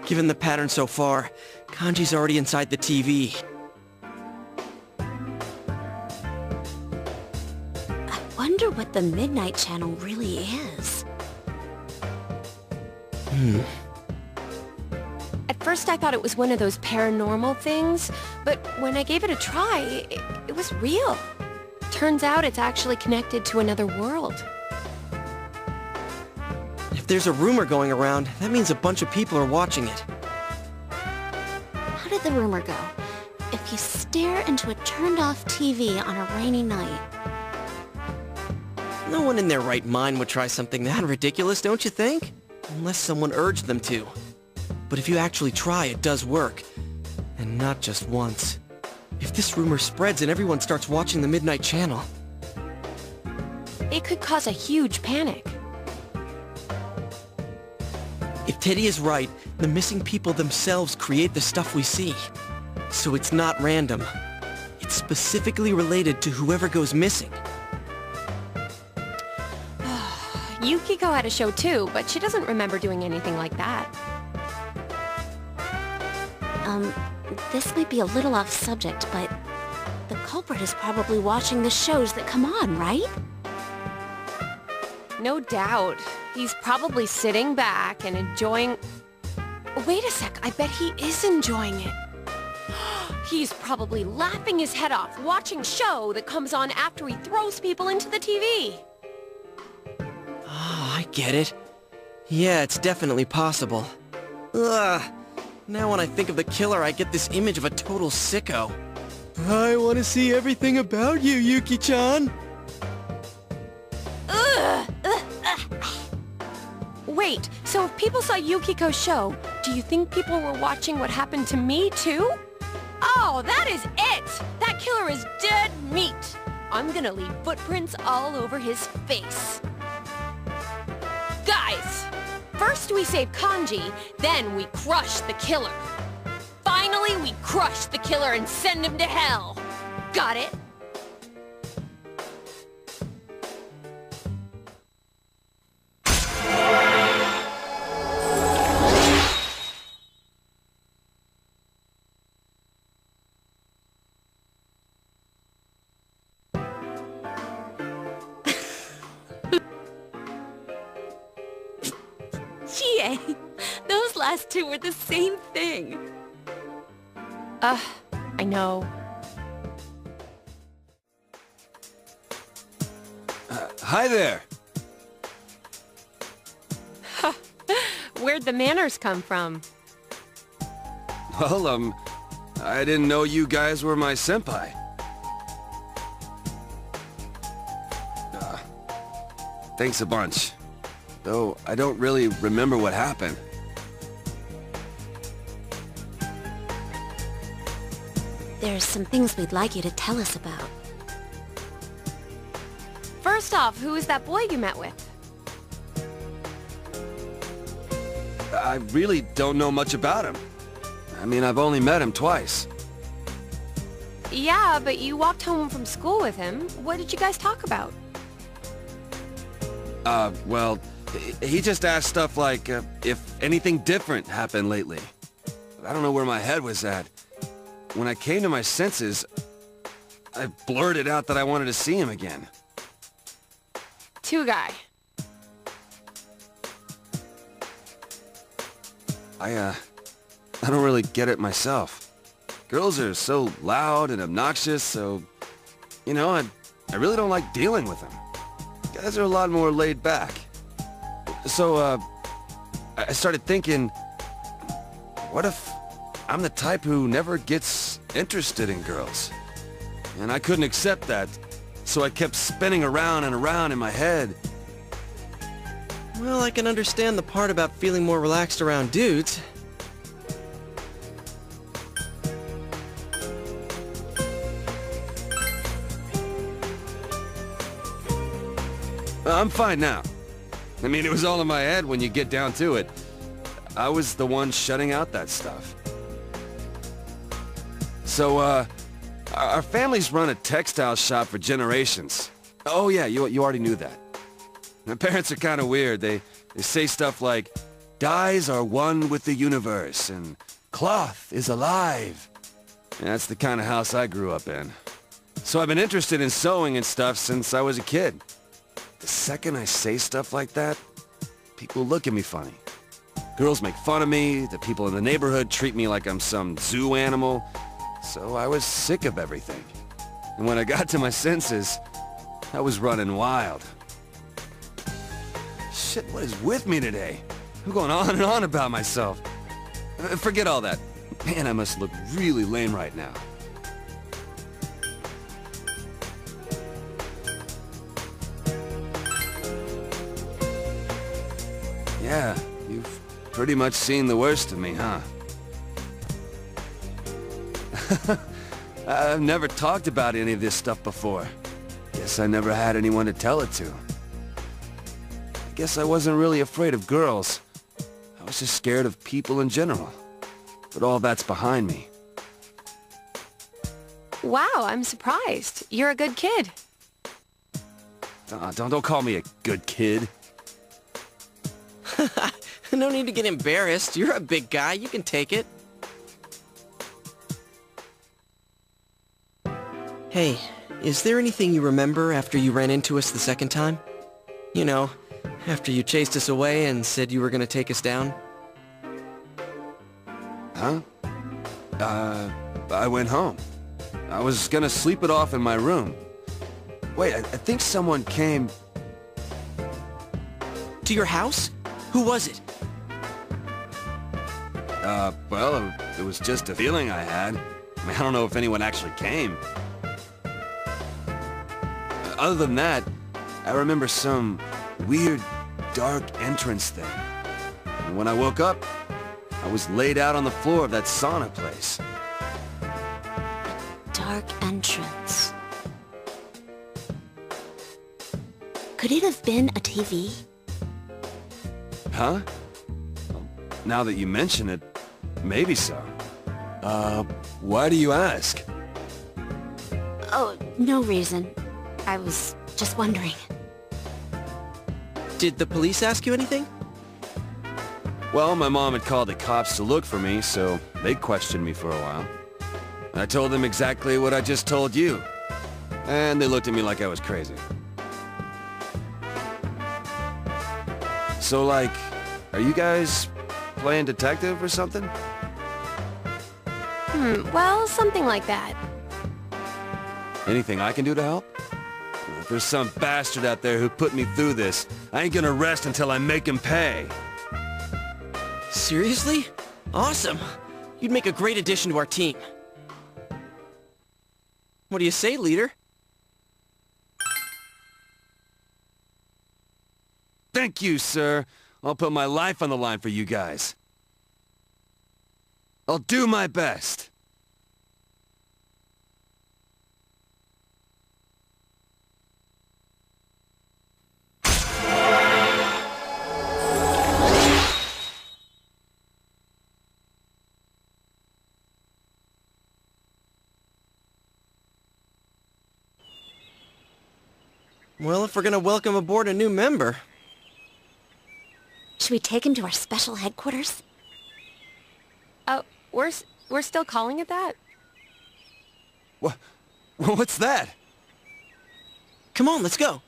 Given the pattern so far, Kanji's already inside the TV. I wonder what the Midnight Channel really is. At first I thought it was one of those paranormal things, but when I gave it a try, it was real. Turns out it's actually connected to another world. If there's a rumor going around, that means a bunch of people are watching it. How did the rumor go? If you stare into a turned-off TV on a rainy night. No one in their right mind would try something that ridiculous, don't you think? Unless someone urged them to. But if you actually try, it does work. And not just once. If this rumor spreads and everyone starts watching the Midnight Channel... It could cause a huge panic. If Teddy is right, the missing people themselves create the stuff we see. So it's not random. It's specifically related to whoever goes missing. Yukiko had a show too, but she doesn't remember doing anything like that. This might be a little off subject, but the culprit is probably watching the shows that come on, right? No doubt. He's probably sitting back and enjoying... Wait a sec, I bet he is enjoying it. He's probably laughing his head off, watching a show that comes on after he throws people into the TV. Oh, I get it. Yeah, it's definitely possible. Ugh. Now when I think of the killer, I get this image of a total sicko. I want to see everything about you, Yuki-chan! Wait, so if people saw Yukiko's show, do you think people were watching what happened to me too? Oh, that is it! That killer is dead meat! I'm gonna leave footprints all over his face. Guys! First we save Kanji, then we crush the killer. Finally, we crush the killer and send him to hell. Got it? Chie, those last two were the same thing. I know. Hi there. Where'd the manners come from? Well, I didn't know you guys were my senpai. Thanks a bunch. Though I don't really remember what happened. There's some things we'd like you to tell us about. First off, who is that boy you met with? I really don't know much about him. I mean, I've only met him twice. Yeah, but you walked home from school with him. What did you guys talk about? Well, he just asked stuff like, if anything different happened lately. I don't know where my head was at. When I came to my senses, I blurted out that I wanted to see him again. Two guy. I don't really get it myself. Girls are so loud and obnoxious, so, you know, I really don't like dealing with them. Guys are a lot more laid back. So, I started thinking, what if I'm the type who never gets interested in girls? And I couldn't accept that, so I kept spinning around and around in my head. Well, I can understand the part about feeling more relaxed around dudes. I'm fine now. I mean, it was all in my head when you get down to it. I was the one shutting out that stuff. So, our family's run a textile shop for generations. Oh yeah, you already knew that. My parents are kind of weird. They say stuff like, dyes are one with the universe, and cloth is alive. And that's the kind of house I grew up in. So I've been interested in sewing and stuff since I was a kid. The second I say stuff like that, people look at me funny. Girls make fun of me, the people in the neighborhood treat me like I'm some zoo animal. So I was sick of everything. And when I got to my senses, I was running wild. Shit, what is with me today? I'm going on and on about myself. Forget all that. Man, I must look really lame right now. Yeah, you've pretty much seen the worst of me, huh? I've never talked about any of this stuff before. Guess I never had anyone to tell it to. I guess I wasn't really afraid of girls. I was just scared of people in general. But all that's behind me. Wow, I'm surprised. You're a good kid. Don't call me a good kid. No need to get embarrassed. You're a big guy. You can take it. Hey, is there anything you remember after you ran into us the second time? You know, after you chased us away and said you were gonna take us down? Huh? I went home. I was gonna sleep it off in my room. Wait, I think someone came... To your house? Who was it? Well, it was just a feeling I had. I mean, I don't know if anyone actually came. Other than that, I remember some weird, dark entrance thing. And when I woke up, I was laid out on the floor of that sauna place. Dark entrance. Could it have been a TV? Huh? Well, now that you mention it, maybe so. Why do you ask? Oh, no reason. I was just wondering. Did the police ask you anything? Well, my mom had called the cops to look for me, so they questioned me for a while. I told them exactly what I just told you. And they looked at me like I was crazy. So, like, are you guys playing detective or something? Well, something like that. Anything I can do to help? If there's some bastard out there who put me through this, I ain't gonna rest until I make him pay. Seriously? Awesome. You'd make a great addition to our team. What do you say, leader? Thank you, sir. I'll put my life on the line for you guys. I'll do my best. Well, if we're gonna welcome aboard a new member... Should we take him to our special headquarters? We're still calling it that? What's that? Come on, let's go.